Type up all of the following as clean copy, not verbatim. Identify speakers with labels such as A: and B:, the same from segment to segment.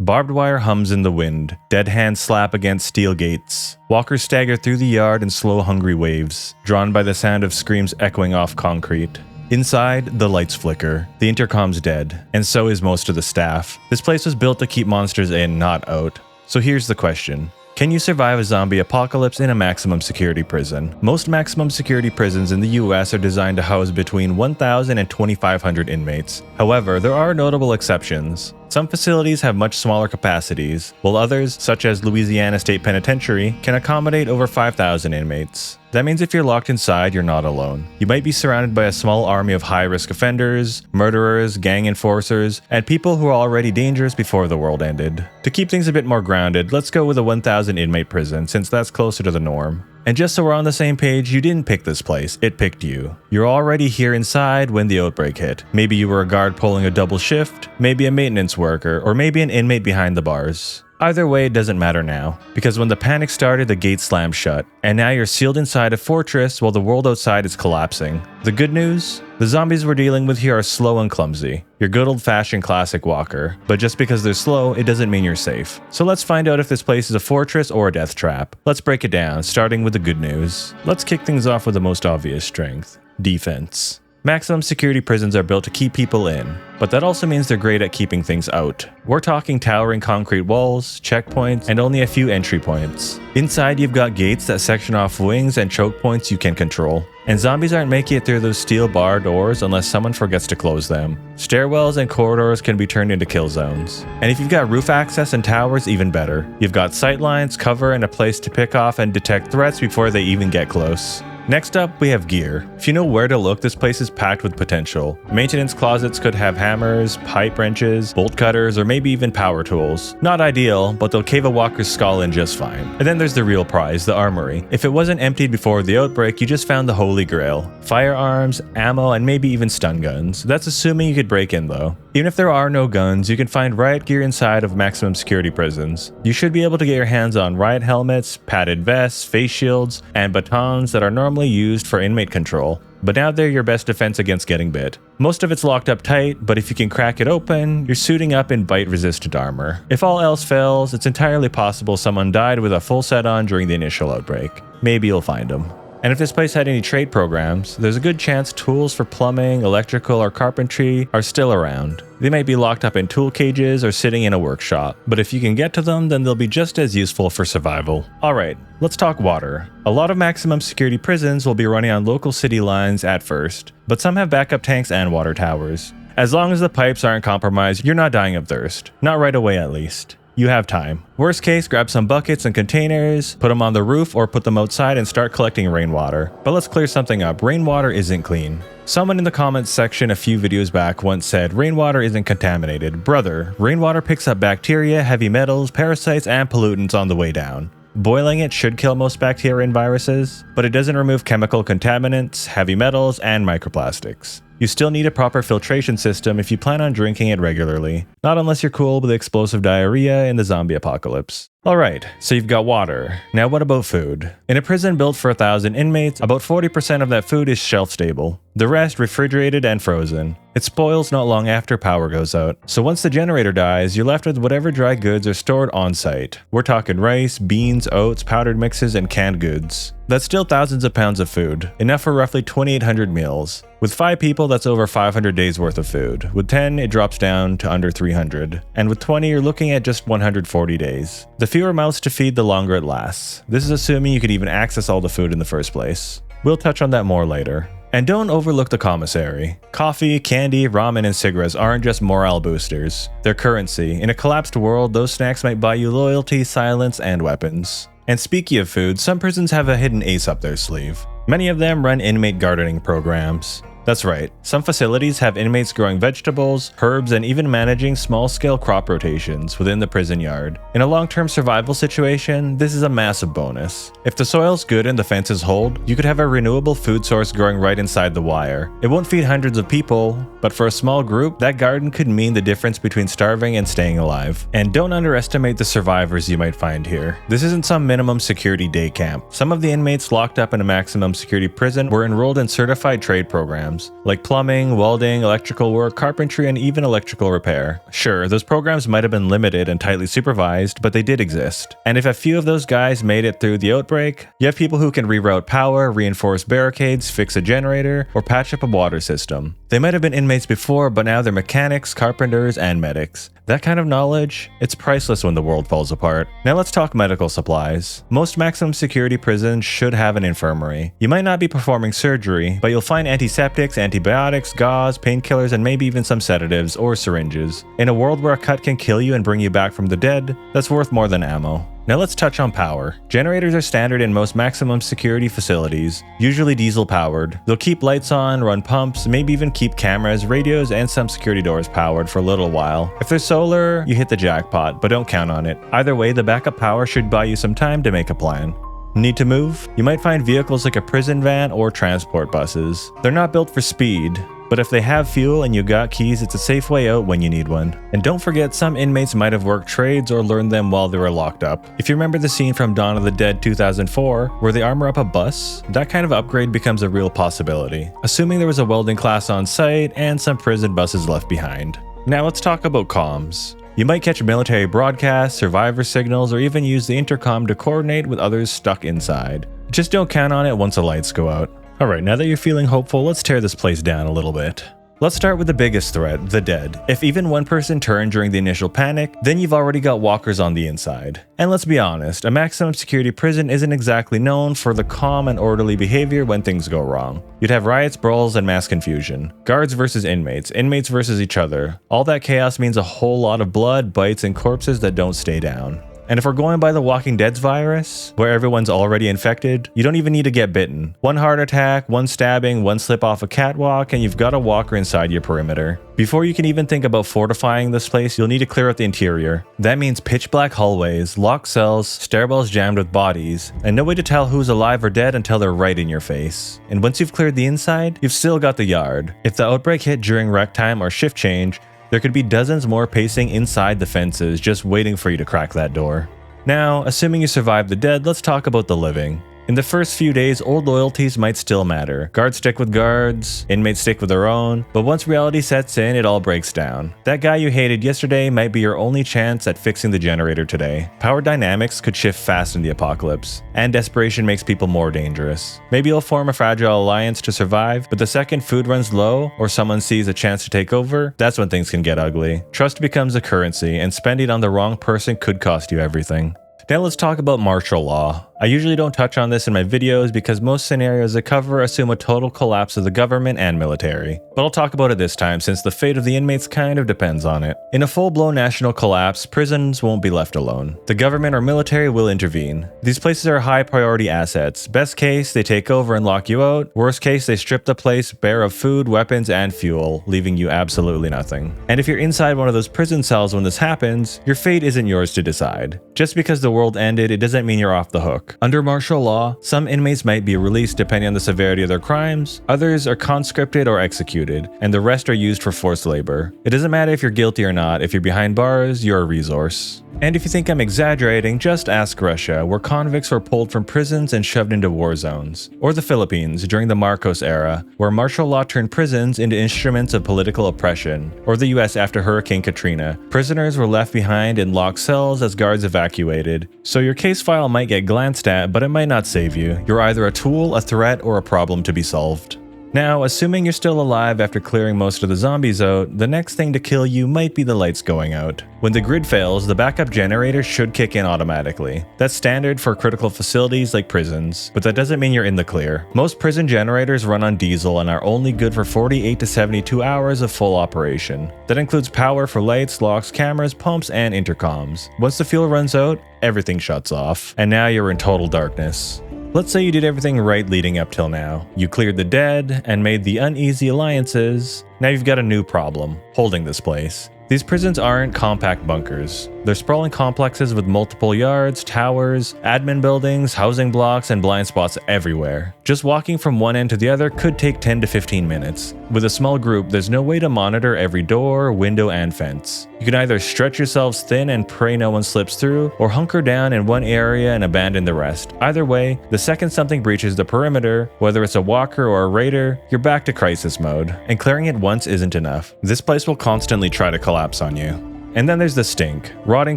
A: Barbed wire hums in the wind. Dead hands slap against steel gates. Walkers stagger through the yard in slow, hungry waves, drawn by the sound of screams echoing off concrete. Inside, the lights flicker. The intercom's dead, and so is most of the staff. This place was built to keep monsters in, not out. So here's the question. Can you survive a zombie apocalypse in a maximum security prison? Most maximum security prisons in the US are designed to house between 1,000 and 2,500 inmates. However, there are notable exceptions. Some facilities have much smaller capacities, while others, such as Louisiana State Penitentiary, can accommodate over 5,000 inmates. That means if you're locked inside, you're not alone. You might be surrounded by a small army of high-risk offenders, murderers, gang enforcers, and people who are already dangerous before the world ended. To keep things a bit more grounded, let's go with a 1,000 inmate prison, since that's closer to the norm. And just so we're on the same page, you didn't pick this place, it picked you. You're already here inside when the outbreak hit. Maybe you were a guard pulling a double shift, maybe a maintenance worker, or maybe an inmate behind the bars. Either way, it doesn't matter now, because when the panic started, the gates slammed shut, and now you're sealed inside a fortress while the world outside is collapsing. The good news? The zombies we're dealing with here are slow and clumsy. Your good old-fashioned classic walker, but just because they're slow, it doesn't mean you're safe. So let's find out if this place is a fortress or a death trap. Let's break it down, starting with the good news. Let's kick things off with the most obvious strength: defense. Maximum security prisons are built to keep people in, but that also means they're great at keeping things out. We're talking towering concrete walls, checkpoints, and only a few entry points. Inside, you've got gates that section off wings and choke points you can control. And zombies aren't making it through those steel bar doors unless someone forgets to close them. Stairwells and corridors can be turned into kill zones. And if you've got roof access and towers, even better. You've got sight lines, cover, and a place to pick off and detect threats before they even get close. Next up, we have gear. If you know where to look, this place is packed with potential. Maintenance closets could have hammers, pipe wrenches, bolt cutters, or maybe even power tools. Not ideal, but they'll cave a walker's skull in just fine. And then there's the real prize, the armory. If it wasn't emptied before the outbreak, you just found the holy grail. Firearms, ammo, and maybe even stun guns. That's assuming you could break in though. Even if there are no guns, you can find riot gear inside of maximum security prisons. You should be able to get your hands on riot helmets, padded vests, face shields, and batons that are normally used for inmate control. But now they're your best defense against getting bit. Most of it's locked up tight, but if you can crack it open, you're suiting up in bite-resistant armor. If all else fails, it's entirely possible someone died with a full set on during the initial outbreak. Maybe you'll find them. And if this place had any trade programs, there's a good chance tools for plumbing, electrical, or carpentry are still around. They might be locked up in tool cages or sitting in a workshop, but if you can get to them, then they'll be just as useful for survival. Alright, let's talk water. A lot of maximum security prisons will be running on local city lines at first, but some have backup tanks and water towers. As long as the pipes aren't compromised, you're not dying of thirst. Not right away at least. You have time. Worst case, grab some buckets and containers, put them on the roof or put them outside and start collecting rainwater. But let's clear something up, rainwater isn't clean. Someone in the comments section a few videos back once said rainwater isn't contaminated. Brother, rainwater picks up bacteria, heavy metals, parasites, and pollutants on the way down. Boiling it should kill most bacteria and viruses, but it doesn't remove chemical contaminants, heavy metals, and microplastics. You still need a proper filtration system if you plan on drinking it regularly, not unless you're cool with explosive diarrhea in the zombie apocalypse. Alright, so you've got water. Now what about food? In a prison built for 1,000 inmates, about 40% of that food is shelf stable. The rest refrigerated and frozen. It spoils not long after power goes out. So once the generator dies, you're left with whatever dry goods are stored on site. We're talking rice, beans, oats, powdered mixes, and canned goods. That's still thousands of pounds of food, enough for roughly 2,800 meals. With 5 people, that's over 500 days worth of food. With 10, it drops down to under 300. And with 20, you're looking at just 140 days. The fewer mouths to feed, the longer it lasts. This is assuming you could even access all the food in the first place. We'll touch on that more later. And don't overlook the commissary. Coffee, candy, ramen, and cigarettes aren't just morale boosters. They're currency. In a collapsed world, those snacks might buy you loyalty, silence, and weapons. And speaking of food, some prisons have a hidden ace up their sleeve. Many of them run inmate gardening programs. That's right, some facilities have inmates growing vegetables, herbs, and even managing small-scale crop rotations within the prison yard. In a long-term survival situation, this is a massive bonus. If the soil's good and the fences hold, you could have a renewable food source growing right inside the wire. It won't feed hundreds of people, but for a small group, that garden could mean the difference between starving and staying alive. And don't underestimate the survivors you might find here. This isn't some minimum security day camp. Some of the inmates locked up in a maximum security prison were enrolled in certified trade programs. programs, like plumbing, welding, electrical work, carpentry, and even electrical repair. Sure, those programs might have been limited and tightly supervised, but they did exist. And if a few of those guys made it through the outbreak, you have people who can reroute power, reinforce barricades, fix a generator, or patch up a water system. They might have been inmates before, but now they're mechanics, carpenters, and medics. That kind of knowledge, it's priceless when the world falls apart. Now let's talk medical supplies. Most maximum security prisons should have an infirmary. You might not be performing surgery, but you'll find antiseptics, antibiotics, gauze, painkillers, and maybe even some sedatives or syringes. In a world where a cut can kill you and bring you back from the dead, that's worth more than ammo. Now let's touch on power. Generators are standard in most maximum security facilities, usually diesel powered. They'll keep lights on, run pumps, maybe even keep cameras, radios, and some security doors powered for a little while. If they're solar, you hit the jackpot, but don't count on it. Either way, the backup power should buy you some time to make a plan. Need to move? You might find vehicles like a prison van or transport buses. They're not built for speed, but if they have fuel and you got keys, it's a safe way out when you need one. And don't forget, some inmates might have worked trades or learned them while they were locked up. If you remember the scene from Dawn of the Dead 2004, where they armor up a bus, that kind of upgrade becomes a real possibility, assuming there was a welding class on site and some prison buses left behind. Now let's talk about comms. You might catch military broadcasts, survivor signals, or even use the intercom to coordinate with others stuck inside. Just don't count on it once the lights go out. Alright, now that you're feeling hopeful, let's tear this place down a little bit. Let's start with the biggest threat, the dead. If even one person turned during the initial panic, then you've already got walkers on the inside. And let's be honest, a maximum security prison isn't exactly known for the calm and orderly behavior when things go wrong. You'd have riots, brawls, and mass confusion. Guards versus inmates versus each other. All that chaos means a whole lot of blood, bites, and corpses that don't stay down. And if we're going by the Walking Dead's virus, where everyone's already infected, you don't even need to get bitten. One heart attack, one stabbing, one slip off a catwalk, and you've got a walker inside your perimeter. Before you can even think about fortifying this place, you'll need to clear out the interior. That means pitch black hallways, locked cells, stairwells jammed with bodies, and no way to tell who's alive or dead until they're right in your face. And once you've cleared the inside, you've still got the yard. If the outbreak hit during rec time or shift change, there could be dozens more pacing inside the fences just waiting for you to crack that door. Now, assuming you survive the dead, let's talk about the living. In the first few days, old loyalties might still matter. Guards stick with guards, inmates stick with their own, but once reality sets in, it all breaks down. That guy you hated yesterday might be your only chance at fixing the generator today. Power dynamics could shift fast in the apocalypse, and desperation makes people more dangerous. Maybe you'll form a fragile alliance to survive, but the second food runs low, or someone sees a chance to take over, that's when things can get ugly. Trust becomes a currency, and spending on the wrong person could cost you everything. Now let's talk about martial law. I usually don't touch on this in my videos because most scenarios I cover assume a total collapse of the government and military. But I'll talk about it this time since the fate of the inmates kind of depends on it. In a full-blown national collapse, prisons won't be left alone. The government or military will intervene. These places are high priority assets. Best case, they take over and lock you out. Worst case, they strip the place bare of food, weapons, and fuel, leaving you absolutely nothing. And if you're inside one of those prison cells when this happens, your fate isn't yours to decide. Just because the world ended, it doesn't mean you're off the hook. Under martial law, some inmates might be released depending on the severity of their crimes, others are conscripted or executed, and the rest are used for forced labor. It doesn't matter if you're guilty or not, if you're behind bars, you're a resource. And if you think I'm exaggerating, just ask Russia, where convicts were pulled from prisons and shoved into war zones. Or the Philippines during the Marcos era, where martial law turned prisons into instruments of political oppression. Or the US after Hurricane Katrina. Prisoners were left behind in locked cells as guards evacuated. So your case file might get glanced at, but it might not save you. You're either a tool, a threat, or a problem to be solved. Now, assuming you're still alive after clearing most of the zombies out, the next thing to kill you might be the lights going out. When the grid fails, the backup generator should kick in automatically. That's standard for critical facilities like prisons, but that doesn't mean you're in the clear. Most prison generators run on diesel and are only good for 48 to 72 hours of full operation. That includes power for lights, locks, cameras, pumps, and intercoms. Once the fuel runs out, everything shuts off, and now you're in total darkness. Let's say you did everything right leading up till now. You cleared the dead and made the uneasy alliances. Now you've got a new problem, holding this place. These prisons aren't compact bunkers. They're sprawling complexes with multiple yards, towers, admin buildings, housing blocks, and blind spots everywhere. Just walking from one end to the other could take 10 to 15 minutes. With a small group, there's no way to monitor every door, window, and fence. You can either stretch yourselves thin and pray no one slips through, or hunker down in one area and abandon the rest. Either way, the second something breaches the perimeter, whether it's a walker or a raider, you're back to crisis mode. And clearing it once isn't enough. This place will constantly try to collapse on you. And then there's the stink. Rotting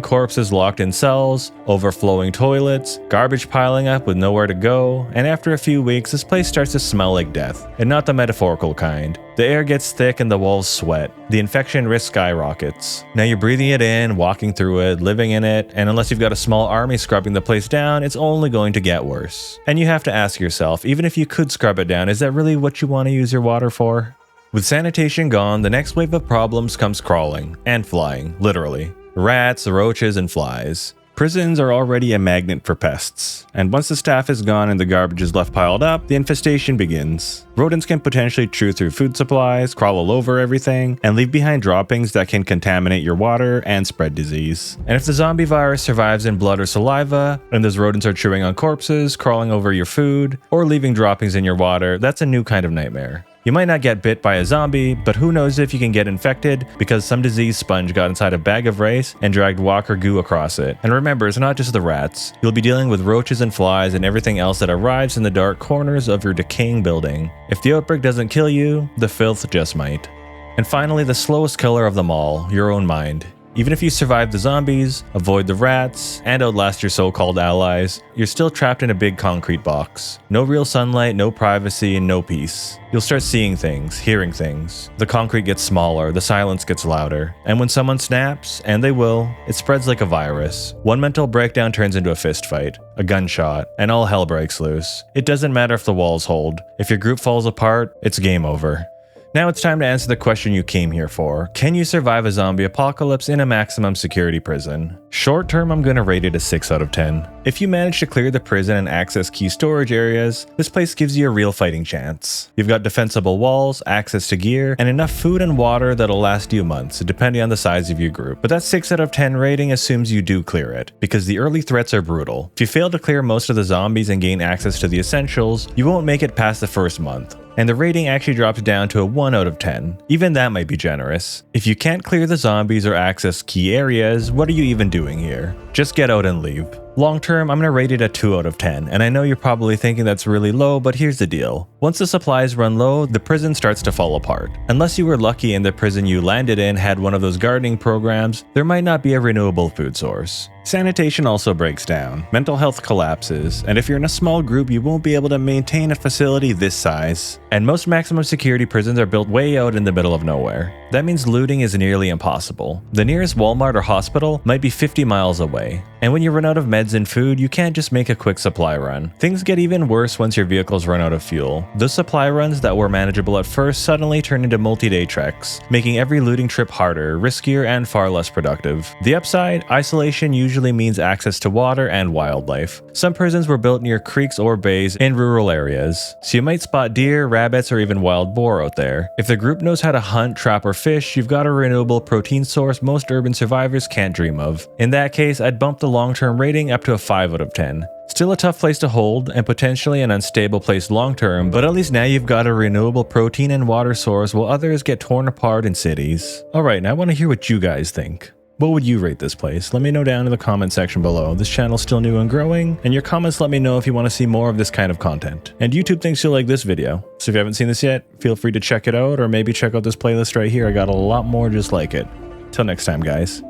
A: corpses locked in cells, overflowing toilets, garbage piling up with nowhere to go, and after a few weeks this place starts to smell like death, and not the metaphorical kind. The air gets thick and the walls sweat. The infection risk skyrockets. Now you're breathing it in, walking through it, living in it, and unless you've got a small army scrubbing the place down, it's only going to get worse. And you have to ask yourself, even if you could scrub it down, is that really what you want to use your water for? With sanitation gone, the next wave of problems comes crawling and flying, literally. Rats, roaches, and flies. Prisons are already a magnet for pests, and once the staff is gone and the garbage is left piled up, the infestation begins. Rodents can potentially chew through food supplies, crawl all over everything, and leave behind droppings that can contaminate your water and spread disease. And if the zombie virus survives in blood or saliva, and those rodents are chewing on corpses, crawling over your food, or leaving droppings in your water, that's a new kind of nightmare. You might not get bit by a zombie, but who knows if you can get infected because some disease sponge got inside a bag of rice and dragged walker goo across it. And remember, it's not just the rats. You'll be dealing with roaches and flies and everything else that arrives in the dark corners of your decaying building. If the outbreak doesn't kill you, the filth just might. And finally, the slowest killer of them all, your own mind. Even if you survive the zombies, avoid the rats, and outlast your so-called allies, you're still trapped in a big concrete box. No real sunlight, no privacy, and no peace. You'll start seeing things, hearing things. The concrete gets smaller, the silence gets louder. And when someone snaps, and they will, it spreads like a virus. One mental breakdown turns into a fist fight, a gunshot, and all hell breaks loose. It doesn't matter if the walls hold. If your group falls apart, it's game over. Now it's time to answer the question you came here for. Can you survive a zombie apocalypse in a maximum security prison? Short term, I'm gonna rate it a 6 out of 10. If you manage to clear the prison and access key storage areas, this place gives you a real fighting chance. You've got defensible walls, access to gear, and enough food and water that'll last you months, depending on the size of your group. But that 6 out of 10 rating assumes you do clear it, because the early threats are brutal. If you fail to clear most of the zombies and gain access to the essentials, you won't make it past the first month. And the rating actually drops down to a 1 out of 10. Even that might be generous. If you can't clear the zombies or access key areas, what are you even doing here? Just get out and leave. Long term, I'm gonna rate it a 2 out of 10, and I know you're probably thinking that's really low, but here's the deal. Once the supplies run low, the prison starts to fall apart. Unless you were lucky and the prison you landed in had one of those gardening programs, there might not be a renewable food source. Sanitation also breaks down, mental health collapses, and if you're in a small group, you won't be able to maintain a facility this size. And most maximum security prisons are built way out in the middle of nowhere. That means looting is nearly impossible. The nearest Walmart or hospital might be 50 miles away. And when you run out of meds and food, you can't just make a quick supply run. Things get even worse once your vehicles run out of fuel. Those supply runs that were manageable at first suddenly turn into multi-day treks, making every looting trip harder, riskier, and far less productive. The upside, isolation usually means access to water and wildlife. Some prisons were built near creeks or bays in rural areas, so you might spot deer, rabbits, or even wild boar out there. If the group knows how to hunt, trap, or fish, you've got a renewable protein source most urban survivors can't dream of. In that case, I'd bump the long-term rating up to a 5 out of 10. Still a tough place to hold, and potentially an unstable place long-term, but at least now you've got a renewable protein and water source while others get torn apart in cities. Alright, now I want to hear what you guys think. What would you rate this place? Let me know down in the comment section below. This channel's still new and growing, and your comments let me know if you want to see more of this kind of content. And YouTube thinks you'll like this video, so if you haven't seen this yet, feel free to check it out, or maybe check out this playlist right here. I got a lot more just like it. Till next time, guys.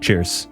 A: Cheers.